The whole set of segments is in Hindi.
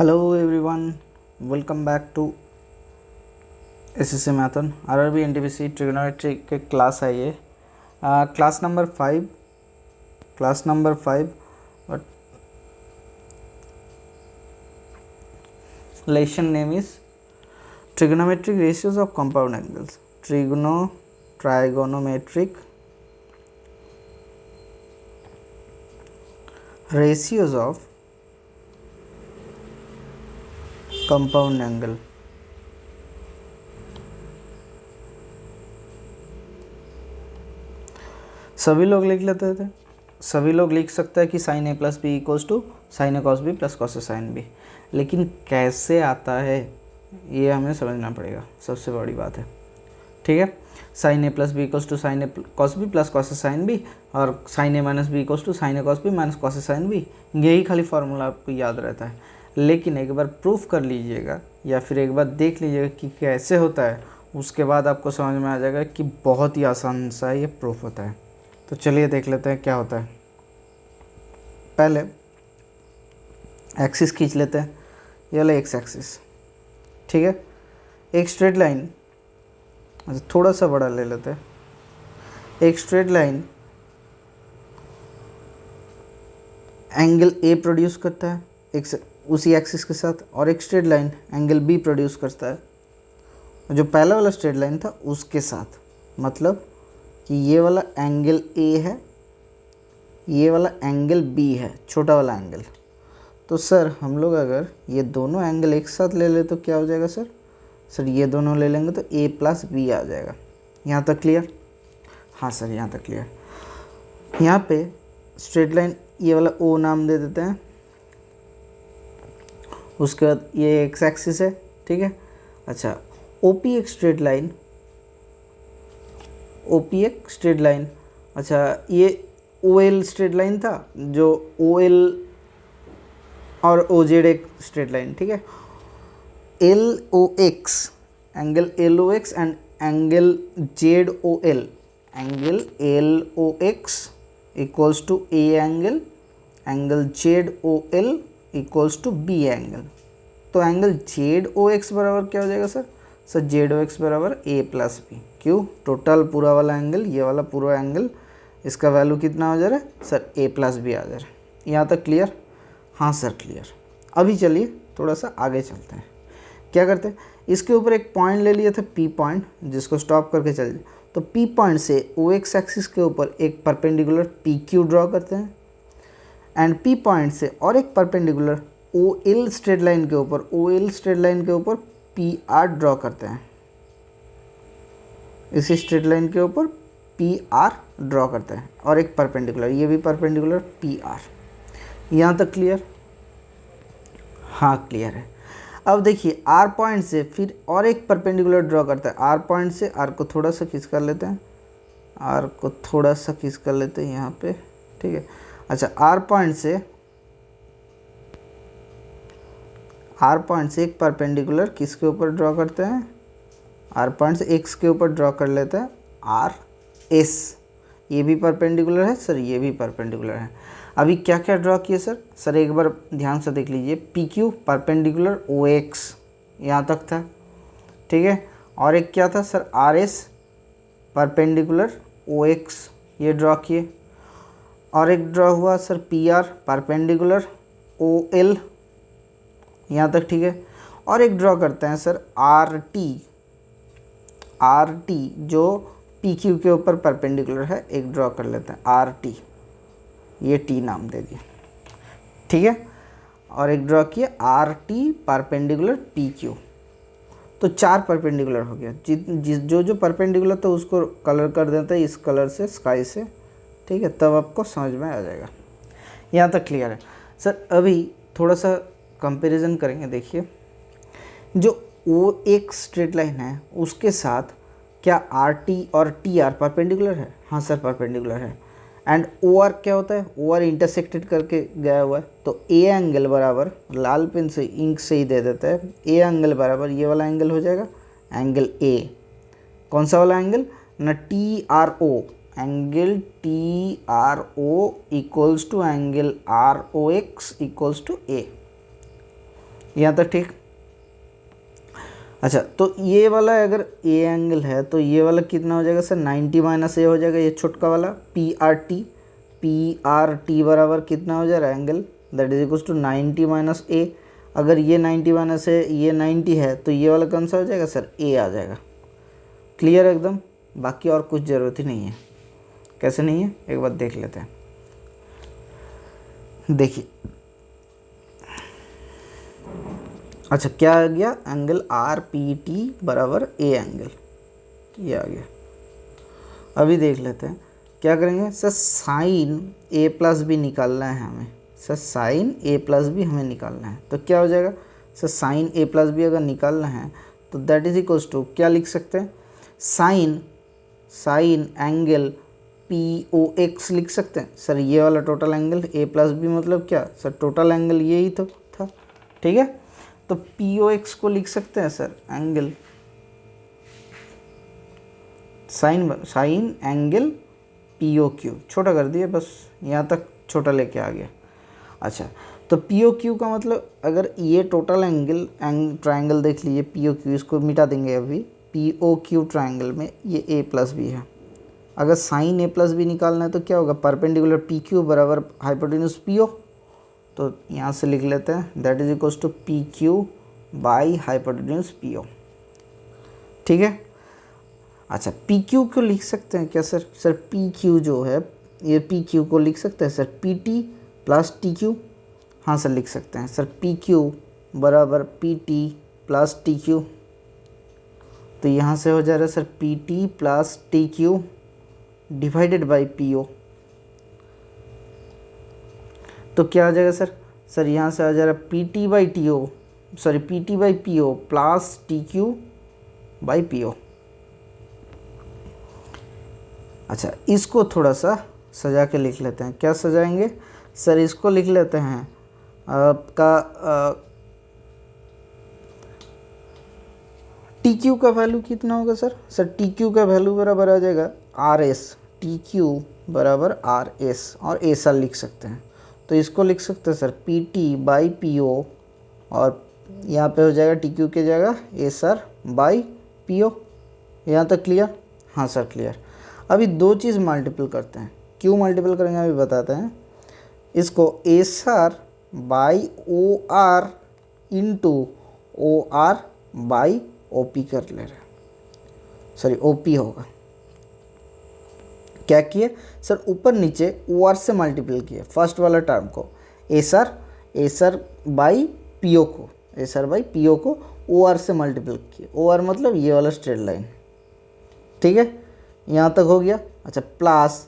Hello everyone, welcome back to SSC Marathon RRB NTPC trigonometry के क्लास है ये class number 5 but lesson name is trigonometric ratios of compound angles trigonometric ratios of compound angle. सभी लोग लिख लेते थे, सभी लोग लिख सकते हैं कि sine A plus B equals to sine A cos B plus cos A sine B, लेकिन कैसे आता है ये हमें समझना पड़ेगा, सबसे बड़ी बात है। ठीक है, sine A plus B equals to sine A cos B plus cos A sine B और sine A minus B equals to sine A cos B minus cos A sine B, यही खाली फार्मूला आपको याद रहता है। लेकिन एक बार प्रूफ कर लीजिएगा या फिर एक बार देख लीजिएगा कि कैसे होता है, उसके बाद आपको समझ में आ जाएगा कि बहुत ही आसान सा ये प्रूफ होता है। तो चलिए देख लेते हैं क्या होता है। पहले एक्सिस खींच लेते हैं, ये वाला एक्स एक्सिस। ठीक है, एक स्ट्रेट लाइन, अच्छा थोड़ा सा बड़ा ले लेते हैं। एक straight line angle A produce करता है एक उसी एक्सिस के साथ, और एक straight line angle B produce करता है जो पहला वाला स्ट्रेट लाइन था उसके साथ। मतलब कि ये वाला एंगल ए है, ये वाला एंगल बी है, छोटा वाला एंगल। तो सर हम लोग अगर ये दोनों एंगल एक साथ ले ले तो क्या हो जाएगा सर? सर ये दोनों ले लेंगे तो ए प्लस बी आ जाएगा। यहाँ तक क्लियर? हाँ सर यहाँ तक क्लियर। यहाँ पे स्ट्रेट लाइन ये वाला ओ नाम दे देते हैं, उसके बाद ये एक्स एक्सिस है। ठीक है, अच्छा ओपी एक स्ट्रेट लाइन, ओपी एक स्ट्रेट लाइन, अच्छा ये ओ एल स्ट्रेट लाइन था, जो ओ एल और ओ जेड एक स्ट्रेट लाइन। ठीक है, L O X angle L O X and angle Z O L, angle L O X equals to A angle Z O L equals to B angle. तो एंगल जेड ओ एक्स बराबर क्या हो जाएगा sir? Sir Z O X बराबर ए प्लस बी। क्यों? टोटल पूरा वाला एंगल, ये वाला पूरा एंगल, इसका वैल्यू कितना हो जा रहा है सर? ए प्लस बी आ जा रहा है। यहाँ तक क्लियर? हाँ सर क्लियर। अभी चलिए थोड़ा सा आगे चलते हैं। क्या करते हैं, इसके ऊपर एक पॉइंट ले लिया था पी पॉइंट, जिसको स्टॉप करके चल जाए। तो पी पॉइंट से ओ एक्स एक्सिस के ऊपर एक परपेंडिकुलर पी क्यू ड्रॉ करते हैं, एंड पी पॉइंट से और एक perpendicular O L straight line के ऊपर, ओ एल स्ट्रेट लाइन के ऊपर पी आर ड्रॉ करते हैं। इसी स्ट्रेट लाइन के ऊपर पी आर ड्रॉ करते हैं और एक परपेंडिकुलर, ये भी परपेंडिकुलर पी आर। यहाँ तक क्लियर? हाँ क्लियर है। अब देखिए आर पॉइंट से फिर और एक परपेंडिकुलर ड्रॉ करता है। आर पॉइंट से आर को थोड़ा सा खींच कर लेते हैं, आर को थोड़ा सा खींच कर लेते हैं यहाँ पे। ठीक है, अच्छा आर पॉइंट से एक परपेंडिकुलर किसके ऊपर ड्रॉ करते हैं? आर पॉइंट से एक्स के ऊपर ड्रॉ कर लेते हैं आर एस। ये भी परपेंडिकुलर है सर, ये भी परपेंडिकुलर है। अभी क्या क्या ड्रॉ किए सर? सर एक बार ध्यान से देख लीजिए, P Q perpendicular O X, यहाँ तक था। ठीक है, और एक क्या था sir? R S perpendicular O X, ये ड्रॉ किए। और एक ड्रॉ हुआ sir P R perpendicular O L, यहाँ तक ठीक है। और एक ड्रॉ करते हैं सर आर टी जो पी क्यू के ऊपर परपेंडिकुलर है, एक ड्रॉ कर लेते हैं आर टी, ये टी नाम दे दिए। ठीक है, और एक ड्रॉ किया R T perpendicular P Q. तो 4 परपेंडिकुलर हो गया। जो परपेंडिकुलर था उसको कलर कर देते हैं इस कलर से, स्काई से। ठीक है, तब आपको समझ में आ जाएगा। यहाँ तक क्लियर है सर? अभी थोड़ा सा कंपैरिजन करेंगे। देखिए जो ओ एक स्ट्रेट लाइन है उसके साथ क्या आर टी और टी आर परपेंडिकुलर है? हाँ सर परपेंडिकुलर है। एंड ओ आर क्या होता है? ओ आर इंटरसेक्टेड करके गया हुआ है। तो ए एंगल बराबर, लाल पेन से इंक से ही दे देता है, ए एंगल बराबर ये वाला एंगल हो जाएगा एंगल ए। कौन सा वाला एंगल? ना T R O, angle T R O equals to angle R O X equals to A. यहाँ तक ठीक। अच्छा, तो ये वाला अगर ए एंगल है तो ये वाला कितना हो जाएगा सर, 90 माइनस ए हो जाएगा, ये छोटका वाला पी आर टी बराबर कितना हो जा रहा है angle, that is equals to 90 minus A. अगर ये 90 माइनस है, ये 90 है, तो ये वाला कौन सा हो जाएगा सर, ए आ जाएगा। क्लियर एकदम, बाकी और कुछ ज़रूरत ही नहीं है। कैसे नहीं है, एक बार देख लेते हैं। देखिए, अच्छा क्या आ गया, एंगल आर पी टी बराबर ए एंगल, ये आ गया। अभी देख लेते हैं क्या करेंगे sir, sine A plus B निकालना है हमें sir, sine A plus B हमें निकालना है। तो क्या हो जाएगा sir, sine A plus B अगर निकालना है तो दैट इज इक्वल्स टू क्या लिख सकते हैं, sine angle P O X लिख सकते हैं सर। ये वाला total angle A plus B मतलब क्या सर, टोटल एंगल यही तो था, ठीक है। तो पी ओ एक्स को लिख सकते हैं sir angle sine angle P O Q, छोटा कर दिया बस, यहाँ तक छोटा लेके आ गया। अच्छा, तो पी ओ क्यू का मतलब अगर ये टोटल एंगल ट्राइंगल देख लीजिए, पी ओ क्यू, इसको मिटा देंगे अभी, पी ओ क्यू ट्राइंगल में ये ए प्लस बी है। अगर साइन ए प्लस बी निकालना है तो क्या होगा, परपेंडिकुलर पी क्यू बराबर हाइपोटेन्यूज पी ओ, तो यहाँ से लिख लेते हैं that is equals to P Q by hypotenuse P O, ठीक है। अच्छा, पी क्यू को लिख सकते हैं क्या सर, सर पी क्यू जो है, ये पी क्यू को लिख सकते हैं sir P T plus T Q, हाँ सर लिख सकते हैं सर पी क्यू बराबर P T plus T Q. तो यहाँ से हो जा रहा है sir P T plus T Q divided by P O, तो क्या आ जाएगा सर, सर यहाँ से आ जा रहा है P T by T O, sorry P T by P O plus T Q by P O. अच्छा, इसको थोड़ा सा सजा के लिख लेते हैं, क्या सजाएंगे सर, इसको लिख लेते हैं आपका टी क्यू का वैल्यू कितना होगा सर, सर टी क्यू का वैल्यू बराबर आ जाएगा आर एस, टी क्यू बराबर आर एस, और एस आर लिख सकते हैं। तो इसको लिख सकते हैं sir P T by P O, और यहाँ पे हो जाएगा टी क्यू के जगह S R by P O. यहाँ तक क्लियर, हाँ सर क्लियर। अभी दो चीज़ मल्टीपल करते हैं, क्यों मल्टीपल करेंगे अभी बताते हैं। इसको S R by O R into O R by O P कर ले रहे हैं, सॉरी ओ पी होगा। क्या किए सर, ऊपर नीचे ओ आर से मल्टीपल किए फर्स्ट वाला टर्म को, S R by P O को, S R by P O को ओ आर से मल्टीपल किए, ओ आर मतलब ये वाला स्ट्रेट लाइन, ठीक है, यहाँ तक हो गया। अच्छा, plus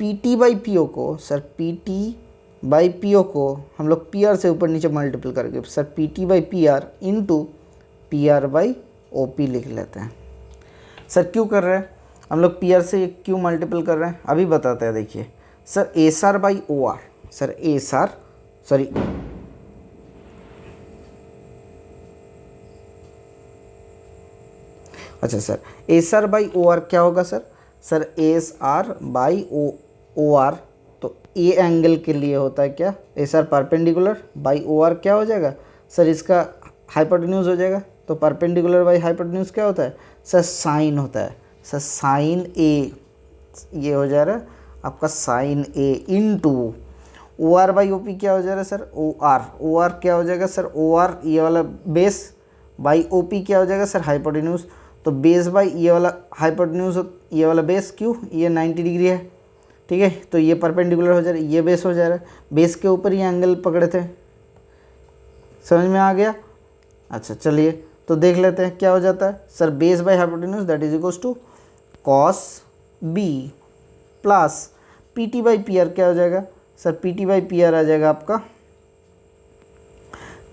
P T by P O को, sir P T by P O को हम लोग पी आर से ऊपर नीचे मल्टीपल करके sir P T by P R into P R by O P लिख लेते हैं। सर क्यों कर रहे हैं हम लोग पी आर से क्यों मल्टीपल कर रहे हैं, अभी बताते हैं। देखिए sir S R by O R, sir S R sorry अच्छा sir S R by O R क्या होगा sir, sir S R by O R, तो ए एंगल के लिए होता है क्या, S R perpendicular by O R क्या हो जाएगा सर, इसका हाइपोटेन्यूज हो जाएगा। तो परपेंडिकुलर बाई हाइपोटेन्यूज क्या होता है सर, साइन होता है सर, साइन ए, ये हो जा रहा है आपका sine A into O R by O P क्या हो जा रहा है सर, ओ आर क्या हो जाएगा सर, ओ आर ये वाला बेस बाई ओ पी क्या हो जाएगा सर, हाइपोटेन्यूज। तो बेस बाई ये वाला हाइपोटेन्यूज, ये वाला बेस, क्यों ये 90 डिग्री है, ठीक है, तो ये परपेंडिकुलर हो जा रहा है, ये बेस हो जा रहा है, बेस के ऊपर ये एंगल पकड़े थे, समझ में आ गया। अच्छा चलिए तो देख लेते हैं क्या हो जाता है sir, base by hypotenuse that is equals to cos B plus P T by P R क्या हो जाएगा sir, P T by P R आ जाएगा आपका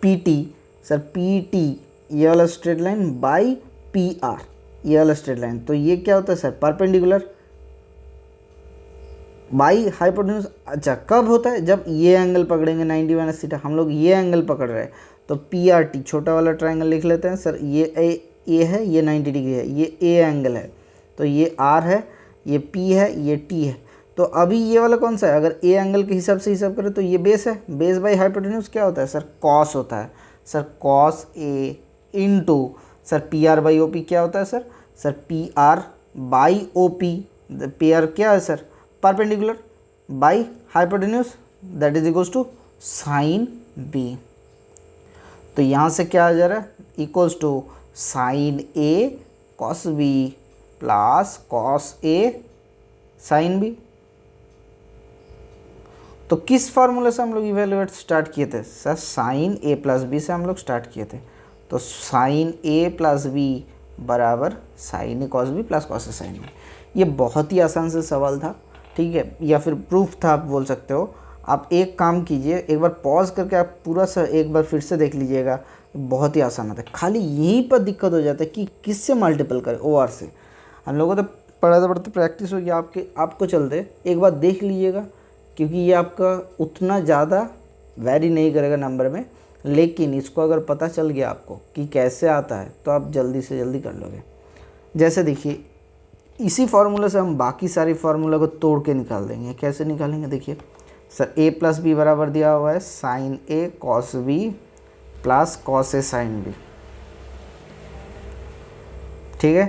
P T, sir P T ये वाला straight line by P R ये वाला स्ट्रेट लाइन, तो ये क्या होता है सर, परपेंडिकुलर बाई हाइपोटेन्यूज। अच्छा कब होता है, जब ये एंगल पकड़ेंगे 90 माइनस थीटा, हम लोग ये एंगल पकड़ रहे हैं, तो पी आर टी छोटा वाला ट्राइंगल लिख लेते हैं सर, ये ए है, ये 90 डिग्री है, ये ए एंगल है, तो ये आर है, ये पी है, ये टी है। तो अभी ये वाला कौन सा है, अगर ए एंगल के हिसाब से हिसाब करें तो ये बेस है, बेस बाई हाइपोटेन्यूज क्या होता है सर, कॉस होता है, sir cos A into sir P R by O P क्या होता है sir, sir P R by O P, P R क्या है sir, perpendicular by hypotenuse, that is equals to sine B. तो यहाँ से क्या आ जा रहा है, equals to sine A cos B plus cos A sine B. तो किस फार्मूले से हम लोग इवेल्युएट स्टार्ट किए थे sir, sine A plus B से हम लोग स्टार्ट किए थे। तो साइन ए प्लस बी बराबर sine A cos B plus cos A sine B. ये बहुत ही आसान से सवाल था, ठीक है, या फिर प्रूफ था आप बोल सकते हो। आप एक काम कीजिए, एक बार पॉज करके आप पूरा सा एक बार फिर से देख लीजिएगा, बहुत ही आसान होता है। खाली यहीं पर दिक्कत हो जाता है कि किससे मल्टीपल करें, ओ आर से। हम लोगों तो पढ़ाते पढ़ते प्रैक्टिस होगी आपको चलते, एक बार देख लीजिएगा, क्योंकि ये आपका उतना ज़्यादा वैरी नहीं करेगा नंबर में, लेकिन इसको अगर पता चल गया आपको कि कैसे आता है तो आप जल्दी से जल्दी कर लोगे। जैसे देखिए, इसी फार्मूले से हम बाकी सारी फार्मूला को तोड़ के निकाल देंगे। कैसे निकालेंगे देखिए, सर ए प्लस बी बराबर दिया हुआ है sine A cos B plus cos A sine B, ठीक है।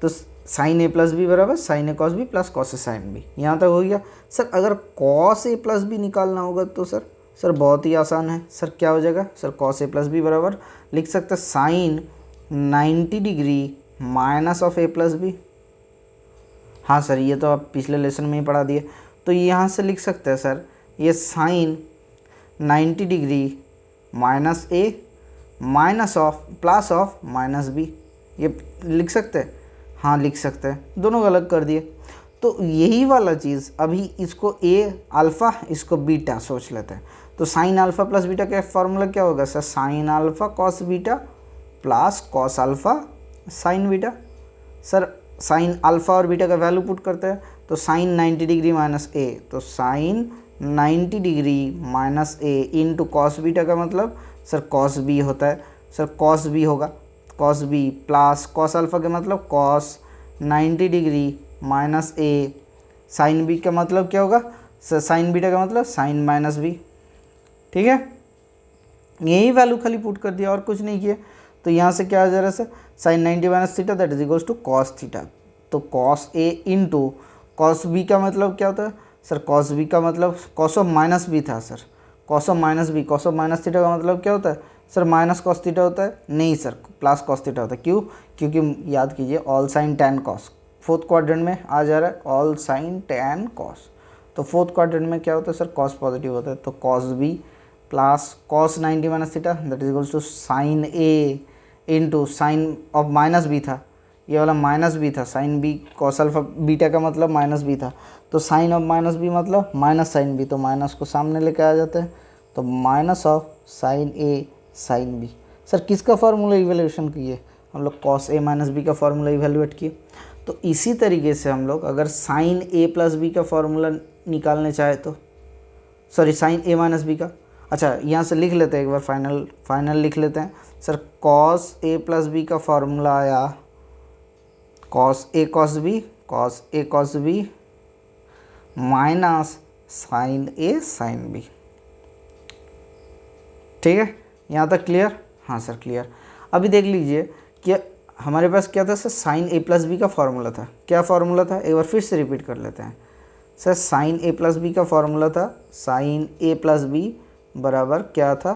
तो साइन ए प्लस बी बराबर sine A cos B plus cos A sine B, यहाँ तक हो गया। सर अगर कॉस ए प्लस बी निकालना होगा तो सर बहुत ही आसान है। सर क्या हो जाएगा, sir cos A plus B बराबर लिख सकते हैं sine 90 degree minus of A plus B. हाँ सर, ये तो आप पिछले लेसन में ही पढ़ा दिए। तो यहाँ से लिख सकते हैं सर, ये sine 90 degree minus A minus of plus of minus B, ये लिख सकते हैं। हाँ लिख सकते हैं, दोनों अलग कर दिए। तो यही वाला चीज़ अभी इसको ए अल्फ़ा इसको बीटा सोच लेते हैं। तो साइन अल्फ़ा प्लस बीटा का फॉर्मूला क्या होगा sir, sine alpha cos beta plus cos alpha sine beta. Sir sine alpha और बीटा का वैल्यू पुट करते हैं, तो साइन 90 डिग्री माइनस ए, तो sine 90 degree minus A into cos beta का मतलब सर कॉस बी होता है। सर कॉस बी होगा cos B plus cos alpha का मतलब कॉस 90 डिग्री माइनस ए, साइन बी का मतलब क्या होगा सर, साइन बीटा का मतलब साइन माइनस बी, ठीक है। यही वैल्यू खाली पुट कर दिया और कुछ नहीं किया। तो यहाँ से क्या आ जा रहा है sir, sine 90 minus theta that is equals to cos theta. तो cos A into cos B का मतलब क्या होता है सर, कॉस बी का मतलब कॉस ऑफ माइनस बी था sir, cos of minus B, cos of minus theta का मतलब क्या होता है सर, माइनस कॉस थीटा होता है, नहीं सर प्लस कॉस थीटा होता है। क्यों, क्योंकि याद कीजिए all sign tan cos fourth quadrant में आ जा रहा है, ऑल साइन टैन कॉस। तो फोर्थ क्वाड्रेंट में क्या होता है सर, कॉस पॉजिटिव होता है। तो cos B plus cos 90 minus theta that is equals to sine A into sine of minus B था, ये वाला माइनस बी था, sine B cos alpha beta का मतलब माइनस बी था। तो साइन ऑफ माइनस बी मतलब माइनस साइन बी, तो माइनस को सामने लेके आ जाते हैं, तो minus of sine A sine B. Sir किसका फार्मूला इवेल्यूएशन किए हम लोग, कॉस ए माइनस बी का फार्मूला इवेल्यूएट किए। तो इसी तरीके से हम लोग अगर साइन ए प्लस बी का फार्मूला निकालने चाहे तो, sorry sine A minus B का, अच्छा यहाँ से लिख लेते हैं एक बार, फाइनल लिख लेते हैं। Sir cos A plus B का फार्मूला आया cos A cos B minus sine A sine B, ठीक है। यहाँ तक क्लियर, हाँ सर क्लियर। अभी देख लीजिए कि हमारे पास क्या था sir, sine A plus B का फार्मूला था। क्या फार्मूला था, एक बार फिर से रिपीट कर लेते हैं sir. Sine A plus B का फार्मूला था साइन ए प्लस बी बराबर क्या था,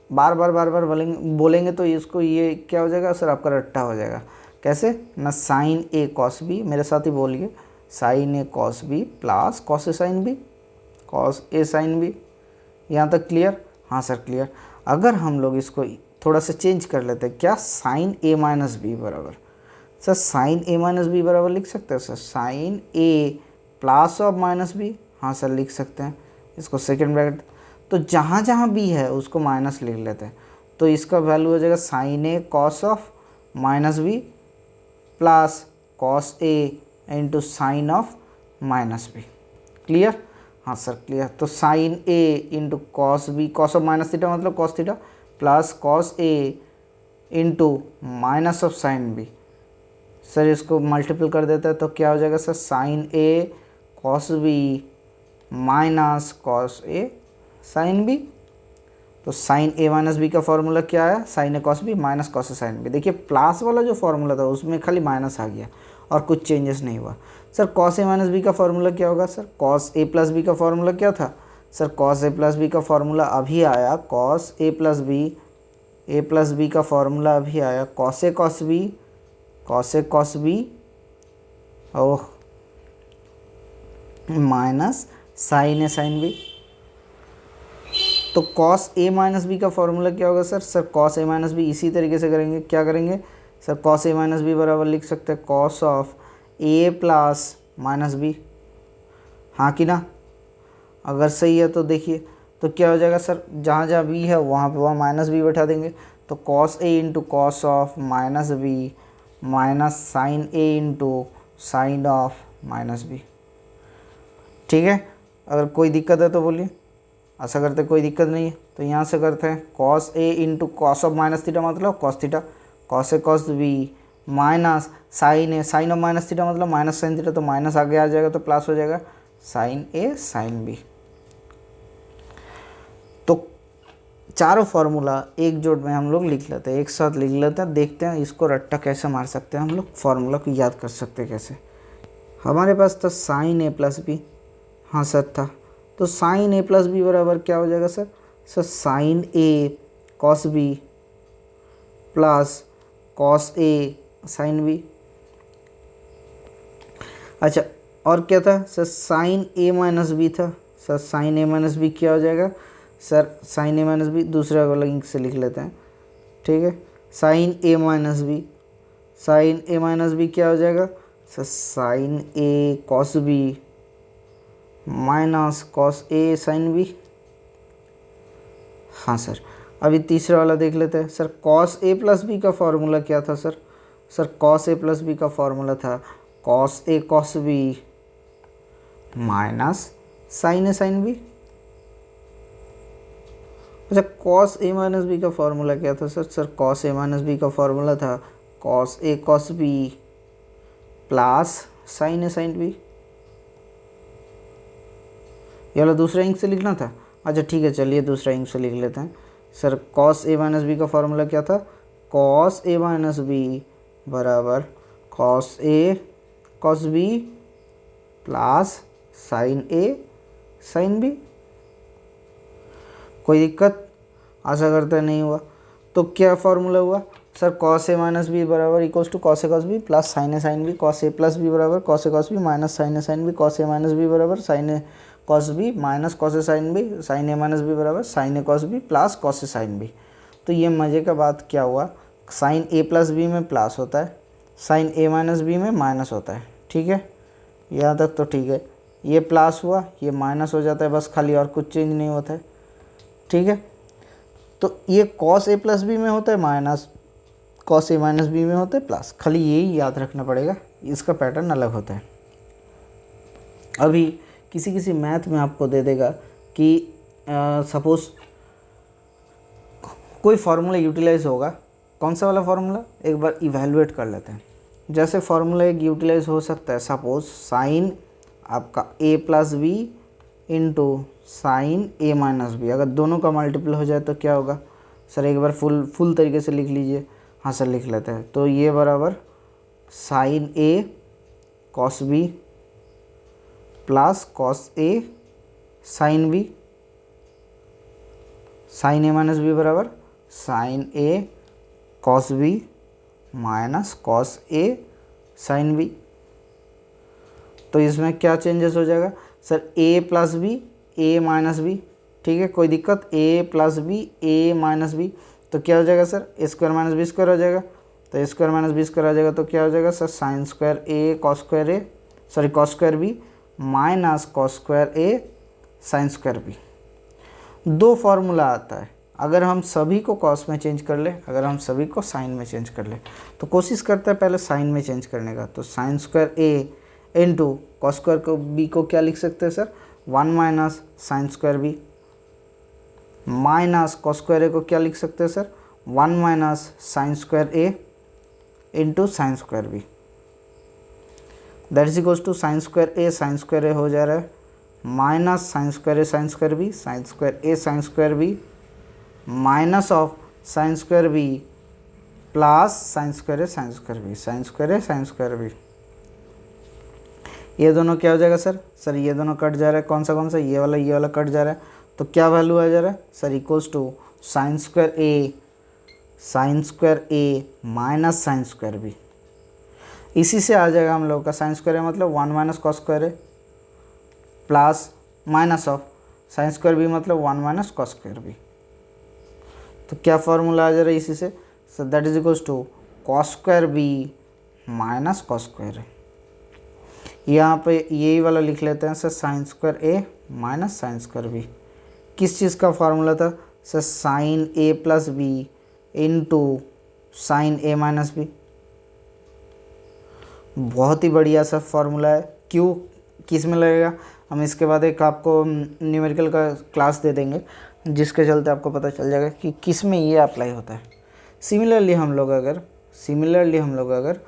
बार बार बोलेंगे तो इसको ये क्या हो जाएगा सर, आपका रट्टा हो जाएगा। कैसे ना, साइन ए कॉस बी, मेरे साथ ही बोलिए, sign A cos B plus cos A sine B, cos A sine B. यहाँ तक क्लियर, हाँ सर क्लियर। अगर हम लोग इसको थोड़ा सा चेंज कर लेते हैं, क्या साइन ए माइनस बी बराबर, sir sine A minus B बराबर लिख सकते हैं sir sine A plus of minus B, हाँ सर लिख सकते हैं इसको सेकेंड ब्रैकेट। तो जहाँ जहाँ बी है उसको माइनस लिख लेते हैं, तो इसका वैल्यू हो जाएगा sine A cos of minus B plus cos A into sine of minus B. Clear, हाँ सर क्लियर। तो sine A into cos B, cos of minus theta मतलब cos theta, plus cos A into minus of sine B. Sir इसको मल्टीपल कर देता है तो क्या हो जाएगा sir, sine A cos B minus cos A sine B. तो साइन ए माइनस बी का फॉर्मूला क्या आया, sign A cos B minus cos A sine B. देखिए प्लस वाला जो फॉर्मूला था उसमें खाली माइनस आ गया और कुछ चेंजेस नहीं हुआ। Sir cos A minus B का फॉर्मूला क्या होगा, sir cos A plus B का फॉर्मूला क्या था, sir cos A plus B का फॉर्मूला अभी आया कॉस ए प्लस बी का फॉर्मूला अभी आया cos A cos B oh minus sine A sine B. तो कॉस ए माइनस बी का फॉर्मूला क्या होगा sir cos A minus B इसी तरीके से करेंगे, क्या करेंगे sir cos A minus B बराबर लिख सकते हैं cos of A plus minus B, हाँ कि ना। अगर सही है तो देखिए तो क्या हो जाएगा सर, जहाँ जहाँ बी है वहाँ पे वहाँ माइनस बी बैठा देंगे, तो cos A into cos of minus B minus sine A into sine of minus B. ठीक है, अगर कोई दिक्कत है तो बोलिए। ऐसा करते कोई दिक्कत नहीं है तो यहाँ से करते हैं cos A into cos of minus theta मतलब cos theta, cos A cos B minus sine A sine of minus theta मतलब माइनस साइन थीटा, तो माइनस आगे आ जाएगा तो प्लस हो जाएगा साइन ए साइन बी। तो चारों फार्मूला एक जोड़ में हम लोग लिख लेते हैं, एक साथ लिख लेते हैं, देखते हैं इसको रट्टा कैसे मार सकते हैं हम लोग, फार्मूला को याद कर सकते हैं कैसे। हमारे पास था साइन ए प्लस बी, हाँ सर था, तो साइन ए प्लस बी बराबर क्या हो जाएगा sir sine A cos B plus cos A sine B. अच्छा और क्या था sir sine A minus B था, sir sine A minus B क्या हो जाएगा sir sine A minus B दूसरा वाला इंक से लिख लेते हैं, ठीक है। साइन ए माइनस बी क्या हो जाएगा sir sine A cos B minus cos A sine B. हाँ सर, अभी तीसरा वाला देख लेते हैं। Sir cos A plus B का फॉर्मूला क्या था sir cos A plus B का फॉर्मूला था cos A cos B minus sine A sine B. अच्छा कॉस ए माइनस बी का फॉर्मूला क्या था sir cos A minus B का फॉर्मूला था cos A cos B plus sine A sine B. ये वाला दूसरा इंक से लिखना था, अच्छा ठीक है चलिए दूसरा इंक से लिख लेते हैं। Sir cos A minus B का फॉर्मूला क्या था, कॉस ए माइनस बी बराबर cos A cos B plus sine A sine B. कोई दिक्कत, आशा करते हैं नहीं हुआ। तो क्या फॉर्मूला हुआ sir cos A minus B बराबर equals to cos A cos B plus sine A sine B, cos A plus B बराबर cos A cos B minus sine A sine B, cos A minus B बराबर sine A cos B minus cos A sine B, sine A minus B बराबर sine A cos B plus cos A sine B. तो ये मज़े का बात क्या हुआ, साइन ए प्लस बी में प्लस होता है, साइन ए माइनस बी में माइनस होता है, ठीक है यहाँ तक तो ठीक है। ये प्लस हुआ ये माइनस हो जाता है बस, खाली और कुछ चेंज नहीं होता है, ठीक है। तो ये कॉस ए प्लस बी में होता है minus, cos A minus B में होता है प्लस, खाली यही याद रखना पड़ेगा, इसका पैटर्न अलग होता है। अभी किसी किसी मैथ में आपको दे देगा कि सपोज़ कोई फार्मूला यूटिलाइज होगा, कौन सा वाला फार्मूला एक बार इवैल्यूएट कर लेते हैं। जैसे फार्मूला एक यूटिलाइज हो सकता है, सपोज साइन आपका ए plus B into sine A minus B, अगर दोनों का मल्टीपल हो जाए तो क्या होगा सर, एक बार फुल तरीके से लिख लीजिए। हाँ सर लिख लेते हैं, तो ये बराबर sine A cos B plus cos A sine B, sine A minus B बराबर sine A cos B minus cos A sine B. तो इसमें क्या चेंजेस हो जाएगा सर, ए प्लस बी ए माइनस बी, ठीक है कोई दिक्कत, ए प्लस बी ए माइनस बी, तो क्या हो जाएगा सर ए स्क्वायर माइनस बी स्क्वायर हो जाएगा, तो ए स्क्वायर माइनस बी स्क्वायर आ जाएगा, तो क्या हो जाएगा sir sine square A cos square A sorry cos square B minus cos square A sine square B. दो फार्मूला आता है, अगर हम सभी को कॉस में चेंज कर ले, अगर हम सभी को साइन में चेंज कर ले, तो कोशिश करते हैं पहले साइन में चेंज करने का। तो sine square A into cos square को बी को क्या लिख सकते हैं sir, 1 minus sine square B minus cos square A को क्या लिख सकते हैं sir, 1 minus sine square A into sine square B, that is equals to sine square A हो जा रहा है minus sine square A sine square B, sine square A sine square B minus of sine square B plus sine square A sine square B, sine square A sine square B. ये दोनों क्या हो जाएगा सर? सर ये दोनों कट जा रहा है, कौन सा ये वाला कट जा रहा है, तो क्या वैल्यू आ जा रहा है sir? Equals to sine square A minus sine square B. इसी से आ जाएगा हम लोग का साइन स्क्वायर ए मतलब 1 minus cos square A plus minus of sine square B मतलब 1 माइनस कॉस स्क्वायर बी। तो क्या फॉर्मूला आ जा रहा है इसी से? Sir that is equals to cos square B minus cos square A. यहाँ पे यही वाला लिख लेते हैं sir, sine square A minus sine square B. किस चीज़ का फार्मूला था sir? Sine A plus B into sine A minus B. बहुत ही बढ़िया सा फार्मूला है। क्यों, किस में लगेगा? हम इसके बाद एक आपको न्यूमेरिकल का क्लास दे देंगे जिसके चलते आपको पता चल जाएगा कि किस में ये अप्लाई होता है। सिमिलरली हम लोग अगर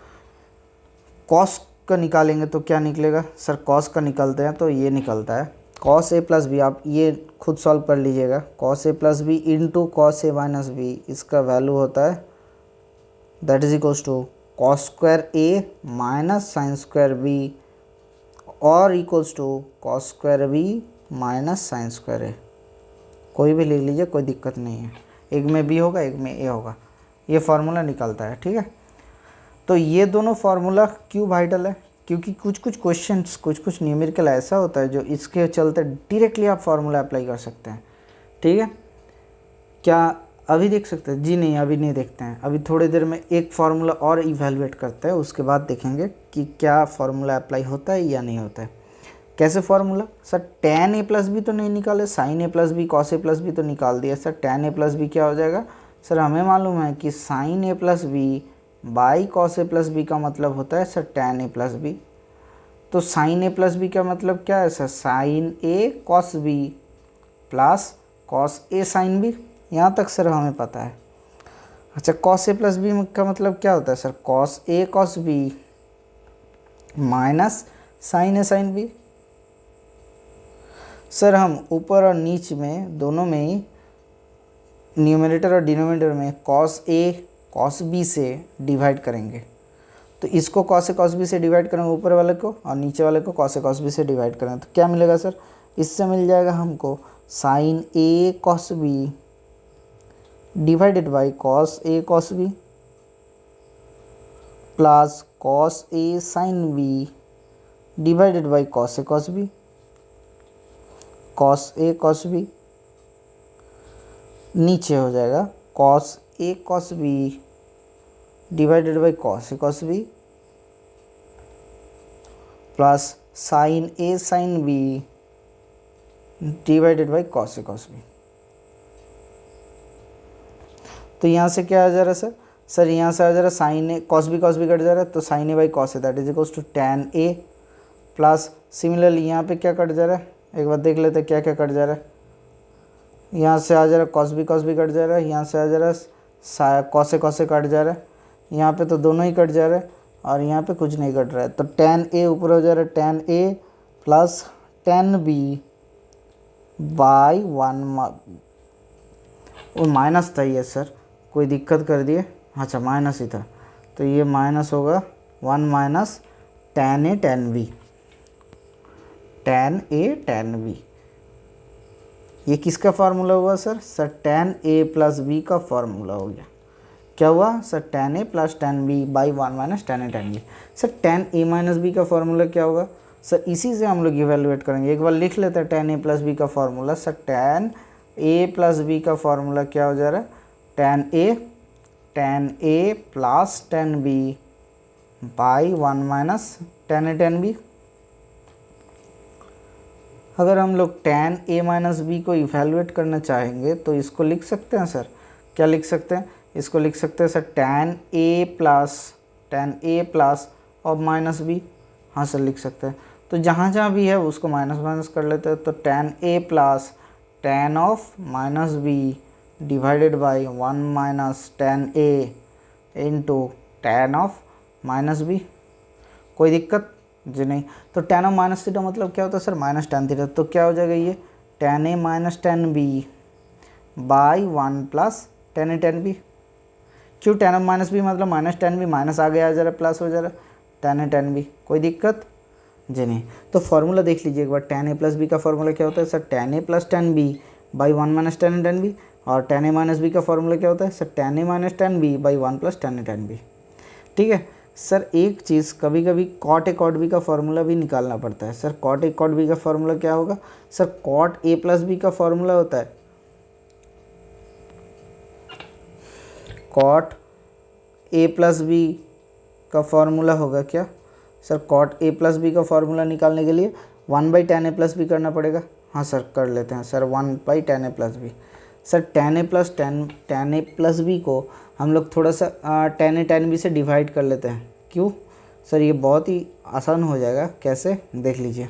कॉस का निकालेंगे तो क्या निकलेगा सर? कॉस का निकलते हैं तो ये निकलता है कॉस ए प्लस बी। आप ये खुद सॉल्व कर लीजिएगा। Cos A plus B into cos A minus B, इसका वैल्यू होता है that is equals to cos square A minus sine square B और equals to cos square B minus sine square A. कोई भी लिख लीजिए, कोई दिक्कत नहीं है। एक में बी होगा, एक में ए होगा। ये फार्मूला निकलता है, ठीक है। तो ये दोनों फार्मूला क्यों वाइटल है? क्योंकि कुछ क्वेश्चंस, कुछ न्यूमेरिकल ऐसा होता है जो इसके चलते डायरेक्टली आप फार्मूला अप्लाई कर सकते हैं, ठीक है। क्या अभी देख सकते हैं? जी नहीं, अभी नहीं देखते हैं। अभी थोड़ी देर में एक फार्मूला और इवेलुएट करते हैं, उसके बाद देखेंगे कि क्या फार्मूला अप्लाई होता है या नहीं होता है। कैसे formula sir? tan a plus B तो नहीं निकाले, sin a plus B cos a plus B तो निकाल दिया sir. tan a plus B क्या हो जाएगा सर? हमें मालूम है कि sin a plus B by cos a plus B का मतलब होता है sir tan a plus B. तो sin a प्लस बी का मतलब क्या है sir? sin a cos b plus cos a sin b। यहाँ तक सर हमें पता है। अच्छा, cos a प्लस बी का मतलब क्या होता है sir? cos a cos b minus sin a sin b। Sir हम ऊपर और नीचे में दोनों में ही न्यूमरेटर और डिनोमिनेटर में cos a cos b से डिवाइड करेंगे। तो इसको cos a cos b से डिवाइड करेंगे ऊपर वाले को, और नीचे वाले को cos a cos b से डिवाइड करेंगे। तो क्या मिलेगा सर? इससे मिल जाएगा हमको sin a cos b divided by cos a cos b plus cos a sin b divided by cos a cos b। cos a cos b नीचे हो जाएगा cos a cos b divided by cos a cos b plus sin a sin b divided by cos a cos b। तो यहाँ से क्या आ जा रहा है सर? सर यहाँ से आ जा रहा है sine A cos b cut जा रहा है, तो sine A by cos A that is equals to tan a plus similarly यहाँ पे क्या कट जा रहा है? एक बार देख लेते हैं क्या क्या कट जा रहा है। यहाँ से आ जा रहा है cos b कट जा रहा है, यहाँ से आ जा रहा है cos a कट जा रहा है, यहाँ पे तो दोनों ही कट जा रहा है, और यहाँ पे कुछ नहीं कट रहा है। तो tan a ऊपर हो जा रहा है tan a plus tan b by 1, वो माइनस था ये सर, कोई दिक्कत कर दिए। अच्छा माइनस ही था, तो ये माइनस होगा 1 minus tan a tan b। ये किसका फार्मूला हुआ sir? Sir tan a plus b का फार्मूला हो गया। क्या हुआ sir? tan a plus tan b by 1 minus tan a tan b। Sir tan a minus b का फार्मूला क्या होगा सर? इसी से हम लोग इवेलुएट करेंगे। एक बार लिख लेते हैं tan a प्लस b का formula. Sir tan a plus b का फार्मूला क्या हो जा रहा है? tan a plus tan b by 1 minus tan a tan b। अगर हम लोग tan a माइनस बी को इवेलुएट करना चाहेंगे तो इसको लिख सकते हैं सर। क्या लिख सकते हैं? इसको लिख सकते हैं सर tan a प्लस और माइनस बी। हाँ सर लिख सकते हैं। तो जहाँ जहाँ भी है उसको माइनस माइनस कर लेते हैं। तो tan a plus tan of minus B divided by 1 minus tan a into tan of minus B. कोई दिक्कत जी नहीं। तो tan ऑफ माइनस थीटा मतलब क्या होता है सर? Minus tan theta. तो क्या हो जाएगा ये tan a minus tan b by 1 plus tan A tan B. क्यों टेन एफ माइनस बी मतलब माइनस टेन बी, माइनस आ गया जरा प्लस हो जा रहा टेन ए टेन बी, कोई दिक्कत जी नहीं। तो फॉर्मूला देख लीजिए एक बार, टेन ए प्लस बी का फॉर्मूला क्या होता है sir, tan A plus tan B by 1 minus tan A tan B. और टेन ए माइनस बी का फॉर्मूला क्या होता है sir, tan A minus tan B by 1 plus tan A tan B. ठीक है सर, एक चीज़ कभी कभी कॉट ए कॉट बी का फॉर्मूला भी निकालना पड़ता है। Sir cot A cot B का फॉर्मूला क्या होगा sir, cot A plus B का फॉर्मूला होता है कॉट ए प्लस बी का फॉर्मूला होगा क्या sir, cot A plus B का फॉर्मूला निकालने के लिए 1 by tan A plus B करना पड़ेगा। हाँ सर कर लेते हैं sir, 1 by tan A plus B. Sir tan A plus B को हम लोग थोड़ा सा टेन ए टेन बी से डिवाइड कर लेते हैं। क्यों सर, ये बहुत ही आसान हो जाएगा, कैसे देख लीजिए।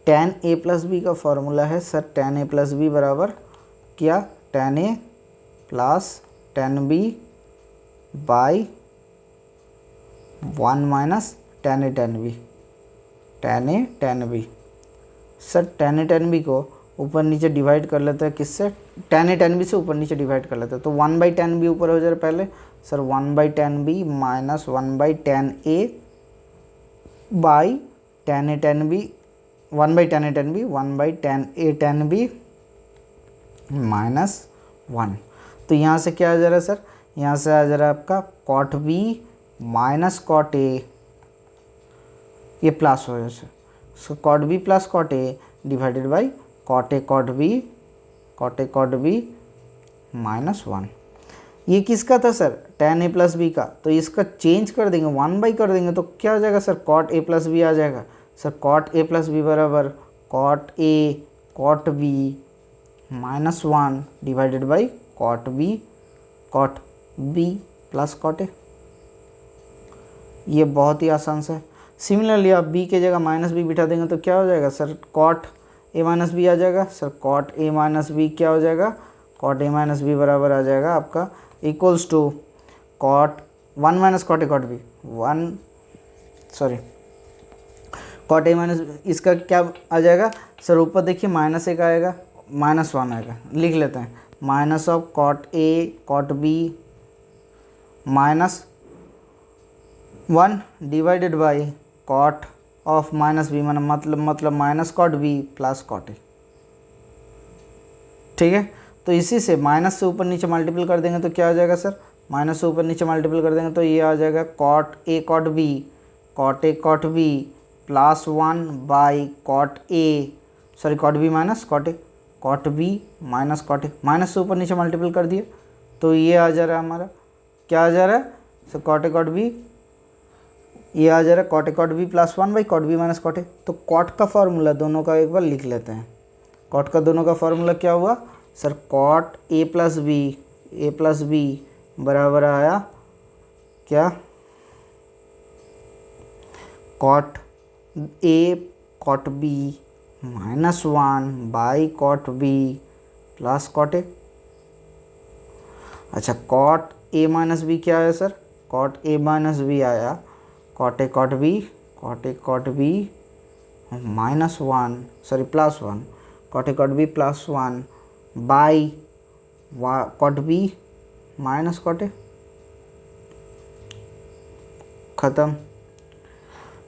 टेन ए प्लस बी का फॉर्मूला है sir, tan A plus B बराबर क्या, tan A plus tan B by 1 minus tan A tan B, tan A tan B. Sir tan A tan B को ऊपर नीचे डिवाइड कर लेते हैं किससे, टेन ए टेन बी से ऊपर नीचे डिवाइड कर लेते हैं। तो 1 बाई टेन बी ऊपर हो जाए पहले sir, 1 by tan B minus 1 by tan A by tan A tan B, 1 by tan A tan B, 1 by tan A tan B minus 1। तो यहाँ से क्या आ जा रहा है सर, यहाँ से आ जा रहा है आपका cot B minus cot A, ये प्लस हो जाए so cot B plus cot A divided by cot A cot B minus 1। ये किसका था sir, tan A plus B का। तो इसका चेंज कर देंगे, 1 बाई कर देंगे तो क्या आ जाएगा sir, cot A plus B आ जाएगा। Sir cot A plus B बराबर cot A cot B minus 1 divided by cot B plus cot A. ये बहुत ही आसान सा है। सिमिलरली आप बी के जगह माइनस बी बिठा देंगे तो क्या हो जाएगा sir, cot A minus B आ जाएगा। Sir cot A minus B क्या हो जाएगा, कॉट ए माइनस बी बराबर आ जाएगा आपका equals to cot 1 minus cot A cot B, cot A minus, इसका क्या आ जाएगा सर, ऊपर देखिए माइनस एक आएगा, माइनस 1 आएगा, लिख लेते हैं minus of cot A cot B minus 1 divided by cot of minus B, मतलब minus cot B plus cot A. ठीक है, तो इसी से माइनस से ऊपर नीचे मल्टीपल कर देंगे तो क्या आ जाएगा सर, माइनस से ऊपर नीचे मल्टीपल कर देंगे तो ये आ जाएगा cot A cot B plus 1 by cot B minus cot B minus cot A, minus से ऊपर नीचे मल्टीपल कर दिए तो ये आ जा रहा है हमारा, क्या आ जा रहा है sir, cot A cot B, ये आ जा रहा है cot A cot B plus 1 by cot B minus cot A. तो कॉट का फॉर्मूला दोनों का एक बार लिख लेते हैं। कॉट का दोनों का फॉर्मूला क्या हुआ sir, cot A plus B बराबर आया क्या, cot A cot B minus 1 by cot B plus cot A. अच्छा कॉट ए माइनस बी क्या आया sir, cot A minus B आया cot A cot B minus 1 plus 1 cot A cot B plus 1 by cot B minus cot A, ख़त्म।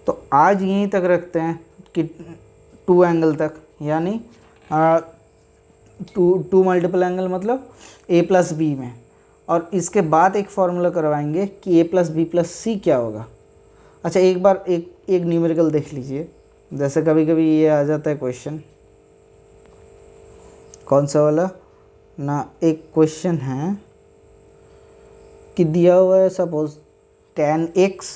तो आज यहीं तक रखते हैं कि 2 एंगल तक, यानी टू मल्टीपल एंगल मतलब ए प्लस बी में, और इसके बाद एक फॉर्मूला करवाएंगे कि ए प्लस बी प्लस सी क्या होगा। अच्छा एक बार एक न्यूमेरिकल देख लीजिए, जैसे कभी कभी ये आ जाता है क्वेश्चन, कौन सा वाला ना, एक क्वेश्चन है कि दिया हुआ है suppose tan x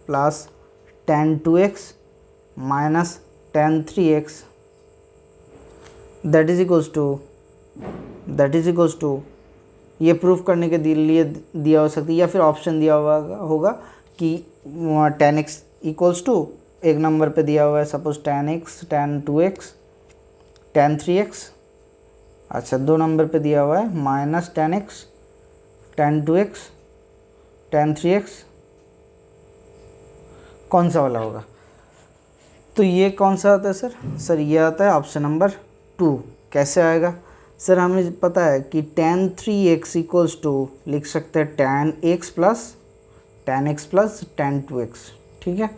plus tan 2x minus tan 3x that is equals to ये प्रूफ करने के लिए दिया हो सकती है, या फिर ऑप्शन दिया हुआ होगा कि tan x इक्वल्स टू, एक नंबर पे दिया हुआ है suppose tan x tan 2x tan 3x। अच्छा 2 नंबर पे दिया हुआ है minus tan x tan 2x tan 3x, कौन सा वाला होगा। तो ये कौन सा आता है सर, ये आता है ऑप्शन नंबर 2। कैसे आएगा सर हमें पता है कि tan 3x इक्वल्स टू लिख सकते हैं tan x plus tan 2x, ठीक है।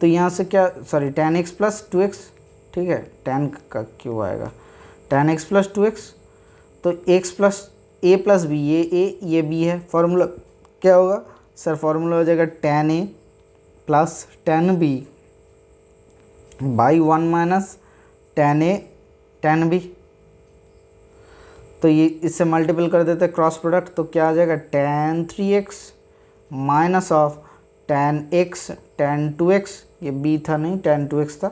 तो यहाँ से क्या, sorry tan x plus 2x, ठीक है, tan का क्यों आएगा, tan x प्लस 2x, तो x plus a plus b, ये b है, फॉर्मूला क्या होगा सर, फॉर्मूला हो जाएगा tan a plus tan b by 1 minus tan a tan b। तो ये इससे मल्टीपल कर देते हैं क्रॉस प्रोडक्ट, तो क्या आ जाएगा tan 3x minus of tan x tan 2x, ये b था नहीं tan 2x था,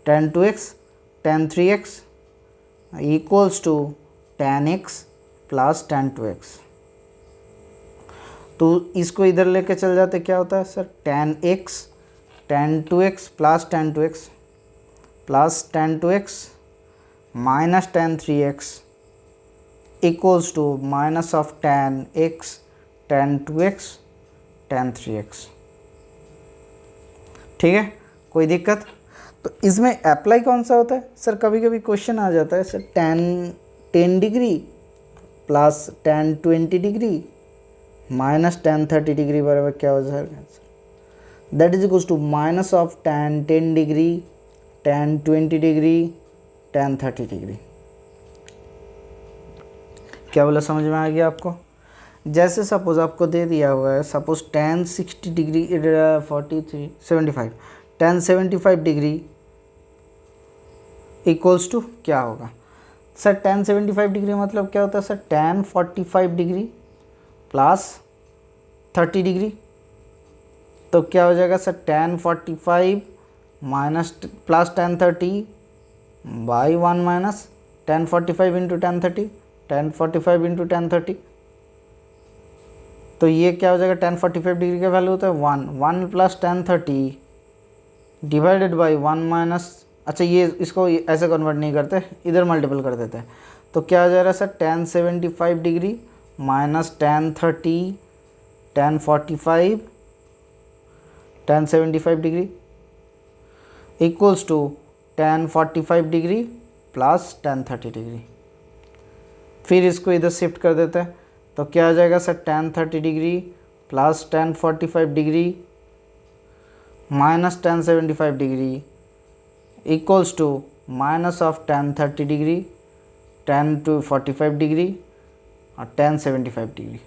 tan 2x tan 3x equals to tan x plus tan 2x। तो इसको इधर लेके चल जाते, क्या होता है sir, tan x tan 2x plus tan 2x plus tan 2x minus tan 3x equals to minus of tan x tan 2x tan 3x, ठीक है, कोई दिक्कत। तो इसमें अप्लाई कौन सा होता है सर, कभी कभी क्वेश्चन आ जाता है sir tan 10 degree plus tan 20 degree minus tan 30 degree बराबर क्या हो जाएगा sir, that is equals to minus of tan 10 degree tan 20 degree tan 30 degree. क्या बोला, समझ में आ गया आपको। जैसे सपोज आपको दे दिया हुआ है, suppose tan 60 degree 75 tan 75 degree equals to क्या होगा सर, tan 75 डिग्री मतलब क्या होता है sir, tan 45 degree plus 30 degree, तो क्या हो जाएगा sir tan 45 minus plus tan 30 by 1 minus tan 45 into tan 30 tan 45 into tan 30, तो ये क्या हो जाएगा, tan 45 डिग्री का वैल्यू होता है 1 plus tan 30 divided by 1 minus, अच्छा ये इसको ऐसे कन्वर्ट नहीं करते, इधर मल्टीपल कर देते हैं, तो क्या हो जाएगा sir tan 75 degree minus tan 30 tan 45 tan 75 degree equals to tan 45 degree plus tan 30 degree. फिर इसको इधर शिफ्ट कर देते हैं, तो क्या आ जाएगा sir tan 30 degree plus tan 45 degree minus tan 75 degree equals to minus of tan 30 degree tan 45 degree और tan 75 डिग्री।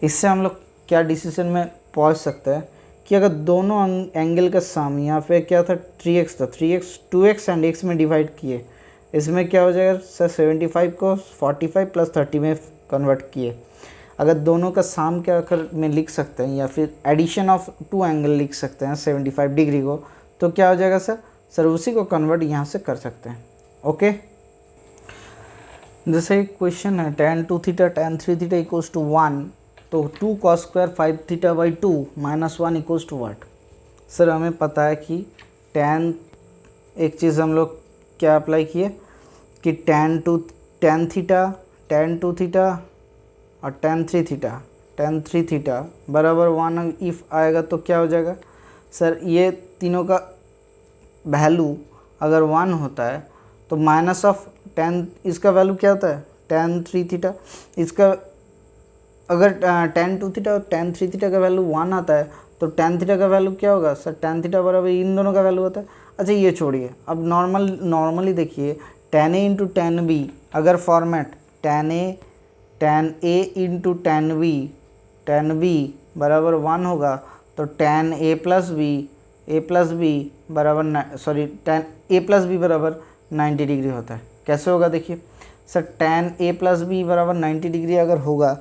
इससे हम लोग क्या डिसीजन में पहुंच सकते हैं कि अगर दोनों एंगल का सम, यहाँ पे क्या था 3x था, 3x 2x एंड x में डिवाइड किए, इसमें क्या हो जाएगा सर 75 को 45 प्लस 30 में कन्वर्ट किए, अगर दोनों का सम क्या आखिर में लिख सकते हैं या फिर एडिशन ऑफ टू एंगल लिख सकते हैं 75 डिग्री को, तो क्या हो जाएगा सर उसी को कन्वर्ट यहाँ से कर सकते हैं। ओके, जैसे क्वेश्चन है tan 2 theta tan 3 theta equals to 1, तो 2 cos square 5 theta by 2 minus 1 equals to what. Sir हमें पता है कि tan, एक चीज़ हम लोग क्या अप्लाई किए कि tan 2 थीटा और tan 3 थीटा बराबर 1 इफ़ आएगा तो क्या हो जाएगा सर, ये तीनों का वैल्यू अगर 1 होता है तो माइनस ऑफ tan, इसका वैल्यू क्या होता है tan 3 थीटा, इसका अगर tan 2 थीटा और tan 3 थीटा का वैल्यू 1 आता है तो tan थीटा का वैल्यू क्या होगा सर, tan थीटा बराबर इन दोनों का वैल्यू होता है। अच्छा ये छोड़िए, अब नॉर्मली देखिए tan a into tan b, अगर format tan a into tan b बराबर 1 होगा तो tan a प्लस b बराबर tan a प्लस b बराबर 90 डिग्री होता है। कैसे होगा देखिए sir, tan a plus b बराबर 90 डिग्री अगर होगा,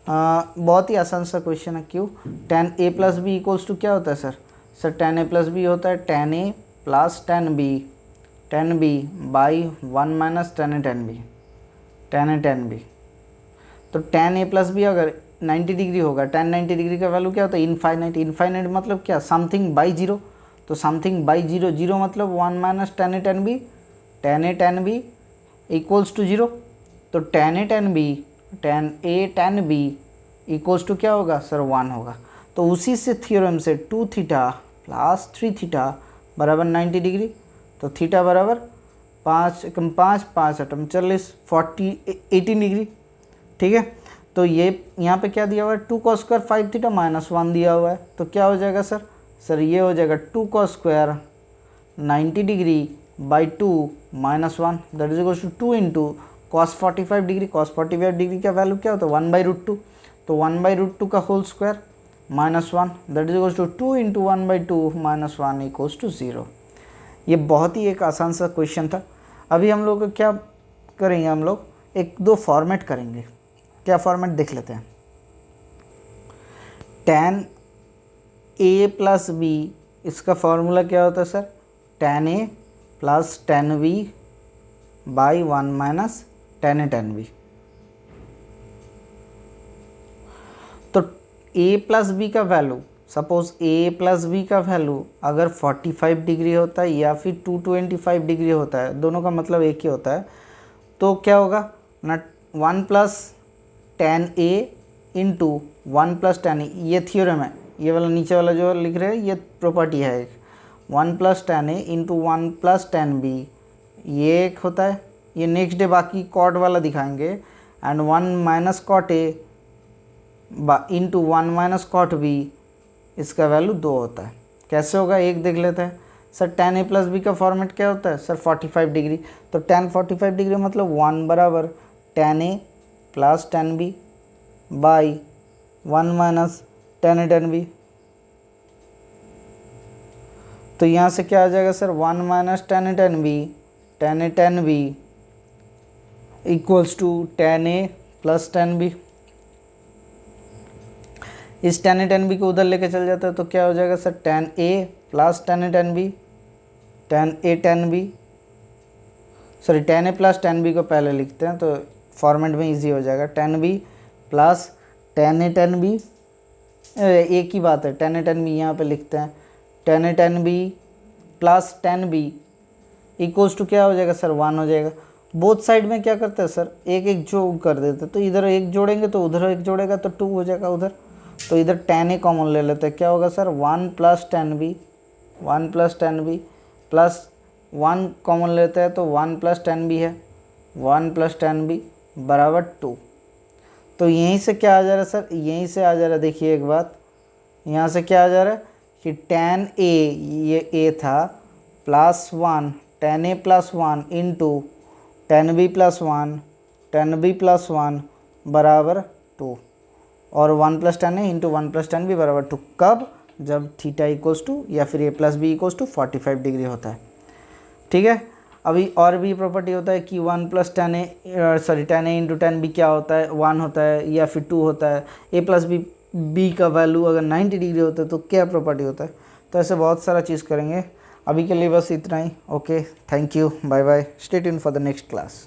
बहुत ही आसान सा क्वेश्चन है, क्यों, tan a plus B equals to क्या होता है sir tan a plus B होता है tan a plus tan b by 1 minus tan a tan b। तो tan a प्लस बी अगर 90 डिग्री होगा, tan 90 डिग्री का वैल्यू क्या होता है, इनफाइनाइट मतलब क्या, समथिंग बाई जीरो, तो समथिंग बाई जीरो मतलब 1 minus tan a tan b equals to 0, तो tan a tan b equals to क्या होगा सर 1 होगा। तो उसी से थ्योरम से 2 थीटा प्लस 3 थीटा बराबर 90 डिग्री, तो थीटा बराबर 5 एकम 5, 5 अटम 40, 18 डिग्री। ठीक है, तो ये यहाँ पे क्या दिया हुआ है, 2 cos स्क्वायर 5 थीटा -1 दिया हुआ है, तो क्या हो जाएगा सर ये हो जाएगा 2 cos square 90 degree by 2 -1 that is equal to 2 into cos 45 degree. cos 45 degree का वैल्यू क्या होता है 1/√2, तो 1/√2 का whole square -1 that is equal to 2 into 1/2 -1 equals to 0। ये बहुत ही एक आसान सा क्वेश्चन था। अभी हम लोग क्या करेंगे, हम लोग एक दो फॉर्मेट करेंगे। क्या फॉर्मेट देख लेते हैं। tan a प्लस बी, इसका फॉर्मूला क्या होता है sir, tan a plus tan b by 1 minus tan a tan b। तो a प्लस बी का value, suppose a plus B का वैल्यू अगर 45 डिग्री होता है या फिर 225 डिग्री होता है, दोनों का मतलब एक ही होता है, तो क्या होगा ना 1 plus tan a into 1 plus tan a, ये थ्योरम है, ये वाला नीचे वाला जो लिख रहे हैं ये प्रॉपर्टी है एक, 1 plus tan a into 1 plus tan b, ये एक होता है। ये नेक्स्ट डे बाकी कॉट वाला दिखाएंगे, and 1 minus cot a into 1 minus cot b, इसका वैल्यू 2 होता है। कैसे होगा एक देख लेते हैं। Sir tan a plus B का फॉर्मेट क्या होता है सर 45 डिग्री, तो tan 45 डिग्री मतलब 1 बराबर tan a plus tan b by 1 minus tan a tan b। तो यहाँ से क्या आ जाएगा sir 1 minus tan a tan b equals to tan a plus tan b। इस tan a tan b को उधर लेके चल जाता है तो क्या हो जाएगा sir tan a plus tan a tan b, tan a tan b, sorry tan a plus tan b को पहले लिखते हैं तो फॉर्मेट में इजी हो जाएगा, tan b plus tan a tan b, एक ही बात है, tan a tan b यहाँ पे लिखते हैं, tan a tan b plus tan b equals to क्या हो जाएगा सर 1 हो जाएगा। बोथ साइड में क्या करते हैं सर एक एक जो कर देते हैं, तो इधर एक जोड़ेंगे तो उधर एक जोड़ेगा तो 2 हो जाएगा उधर, तो इधर tan a कॉमन ले लेते हैं, क्या होगा sir 1 plus tan b, 1 plus tan b plus 1 common लेते हैं तो 1 प्लस tan b है, 1 प्लस tan b बराबर 2। तो यहीं से क्या आ जा रहा है सर, यहीं से आ जा रहा है, देखिए एक बात यहाँ से क्या आ जा रहा है कि tan a, ये a था, plus 1 tan a plus 1 into tan b plus 1 tan b plus 1 बराबर 2, और 1 plus tan a into 1 plus tan b बराबर 2, कब, जब थीटा इक्वल्स टू या फिर a plus B equals to 45 degree होता है। ठीक है, अभी और भी प्रॉपर्टी होता है कि 1 plus tan a into tan b क्या होता है 1 होता है या फिर 2 होता है, a प्लस बी का वैल्यू अगर 90 डिग्री होता है तो क्या प्रॉपर्टी होता है। तो ऐसे बहुत सारा चीज़ करेंगे, अभी के लिए बस इतना ही। Okay, thank you, bye bye, stay tuned for the next class.